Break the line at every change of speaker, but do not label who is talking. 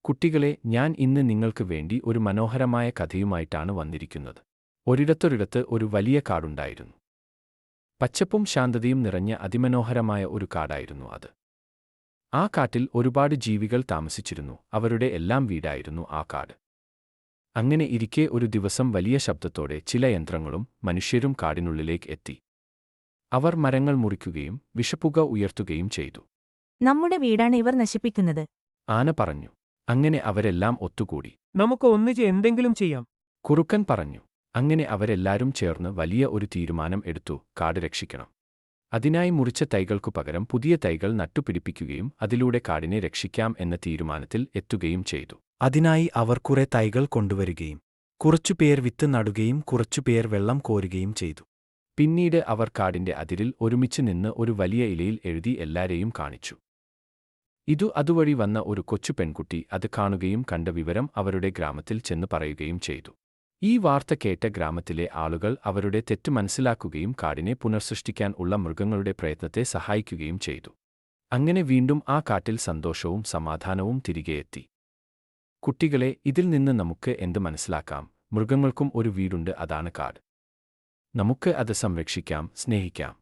കുട്ടികളെ, ഞാൻ ഇന്ന് നിങ്ങൾക്ക് വേണ്ടി ഒരു മനോഹരമായ കഥയുമായിട്ടാണ് വന്നിരിക്കുന്നത്. ഒരിടത്തൊരിടത്ത് ഒരു വലിയ കാടുണ്ടായിരുന്നു. പച്ചപ്പും ശാന്തതയും നിറഞ്ഞ അതിമനോഹരമായ ഒരു കാടായിരുന്നു അത്. ആ കാട്ടിൽ ഒരുപാട് ജീവികൾ താമസിച്ചിരുന്നു. അവരുടെ എല്ലാം വീടായിരുന്നു ആ കാട്. അങ്ങനെ ഇരിക്കെ ഒരു ദിവസം വലിയ ശബ്ദത്തോടെ ചില യന്ത്രങ്ങളും മനുഷ്യരും കാടിനുള്ളിലേക്ക് എത്തി. അവർ മരങ്ങൾ മുറിക്കുകയും വിഷപ്പുക ഉയർത്തുകയും ചെയ്തു.
നമ്മുടെ വീടാണ് ഇവർ നശിപ്പിക്കുന്നത്.
ആന പറഞ്ഞു. അങ്ങനെ അവരെല്ലാം ഒത്തുകൂടി.
നമുക്ക് ഒന്നിച്ച് എന്തെങ്കിലും ചെയ്യാം.
കുറുക്കൻ പറഞ്ഞു. അങ്ങനെ അവരെല്ലാരും ചേർന്ന് വലിയ ഒരു തീരുമാനം എടുത്തു: കാട് രക്ഷിക്കണം. അതിനായി മുറിച്ച തൈകൾക്കു പകരം പുതിയ തൈകൾ നട്ടുപിടിപ്പിക്കുകയും അതിലൂടെ കാടിനെ രക്ഷിക്കാം എന്ന തീരുമാനത്തിൽ എത്തുകയും ചെയ്തു.
അതിനായി അവർ കുറെ തൈകൾ കൊണ്ടുവരികയും കുറച്ചുപേർ വിത്ത് നടുകയും കുറച്ചുപേർ വെള്ളം കോരുകയും ചെയ്തു.
പിന്നീട് അവർ കാടിന്റെ അതിരിൽ ഒരുമിച്ച് നിന്ന് ഒരു വലിയ ഇലയിൽ എഴുതി എല്ലാരെയും കാണിച്ചു. അതുവഴി വന്ന ഒരു കൊച്ചു പെൺകുട്ടി അത് കാണുകയും കണ്ട വിവരം അവരുടെ ഗ്രാമത്തിൽ ചെന്ന് പറയുകയും ചെയ്തു. ഈ വാർത്ത കേട്ട ഗ്രാമത്തിലെ ആളുകൾ അവരുടെ തെറ്റ് മനസ്സിലാക്കുകയും കാടിനെ പുനഃസൃഷ്ടിക്കാൻ ഉള്ള മൃഗങ്ങളുടെ പ്രയത്നത്തെ സഹായിക്കുകയും ചെയ്തു. അങ്ങനെ വീണ്ടും ആ കാട്ടിൽ സന്തോഷവും സമാധാനവും തിരികെയെത്തി. കുട്ടികളെ, ഇതിൽ നിന്ന് നമുക്ക് എന്ത് മനസ്സിലാക്കാം? മൃഗങ്ങൾക്കും ഒരു വീടുണ്ട്, അതാണ് കാട്. നമുക്ക് അത് സംരക്ഷിക്കാം, സ്നേഹിക്കാം.